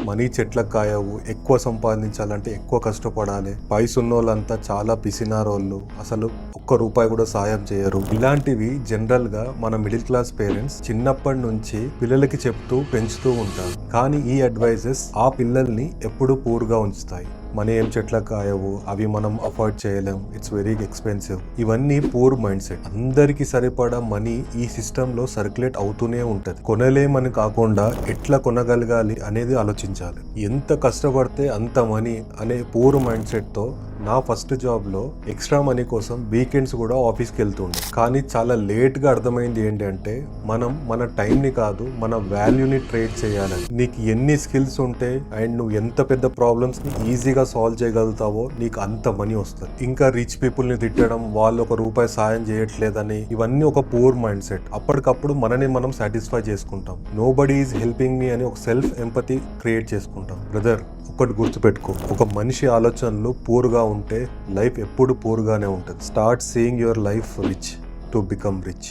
Money చెట్లకు కాయవు, ఎక్కువ సంపాదించాలంటే ఎక్కువ కష్టపడాలి, పైసున్నోళ్ళంతా చాలా పిసినారోళ్ళు, అసలు ఒక్క రూపాయి కూడా సాయం చేయరు. ఇలాంటివి జనరల్ గా మన మిడిల్ క్లాస్ పేరెంట్స్ చిన్నప్పటి నుంచి పిల్లలకి చెప్తూ పెంచుతూ ఉంటారు. కానీ ఈ అడ్వైజెస్ ఆ పిల్లల్ని ఎప్పుడూ పూర్గా ఉంచుతాయి. మనీ ఏం చెట్లకు కాయవు, అవి మనం అఫోర్డ్ చేయలేం, ఇట్స్ వెరీ ఎక్స్పెన్సివ్. ఇవన్నీ పూర్ మైండ్ సెట్. అందరికి సరిపడా మనీ ఈ సిస్టమ్ లో సర్క్యులేట్ అవుతూనే ఉంటది. కొనలేమని కాకుండా ఎట్లా కొనగలగాలి అనేది ఆలోచించాలి. ఎంత కష్టపడితే అంత మనీ అనే పూర్ మైండ్ సెట్ తో నా ఫస్ట్ జాబ్ లో ఎక్స్ట్రా మనీ కోసం వీకెండ్స్ కూడా ఆఫీస్కి వెళ్తుండే. కానీ చాలా లేట్ గా అర్థమైంది ఏంటంటే మనం మన టైం ని కాదు, మన వాల్యూని ట్రేడ్ చేయాలని. నీకు ఎన్ని స్కిల్స్ ఉంటే అండ్ నువ్వు ఎంత పెద్ద ప్రాబ్లమ్స్ ని ఈజీగా సాల్వ్ చేయగలుగుతావో నీకు అంత మనీ వస్తుంది. ఇంకా రిచ్ పీపుల్ ని తిట్టడం, వాళ్ళు ఒక రూపాయి సాయం చేయట్లేదని, ఇవన్నీ ఒక పూర్ మైండ్ సెట్. అప్పటికప్పుడు మనని మనం సాటిస్ఫై చేసుకుంటాం. Nobody is helping me అని ఒక సెల్ఫ్ ఎంపతి క్రియేట్ చేసుకుంటాం. బ్రదర్, ఒకటి గుర్తుపెట్టుకో, ఒక మనిషి ఆలోచనలు పూర్గా ఉంటే లైఫ్ ఎప్పుడు పూర్గానే ఉంటుంది. Start seeing your life rich to become rich.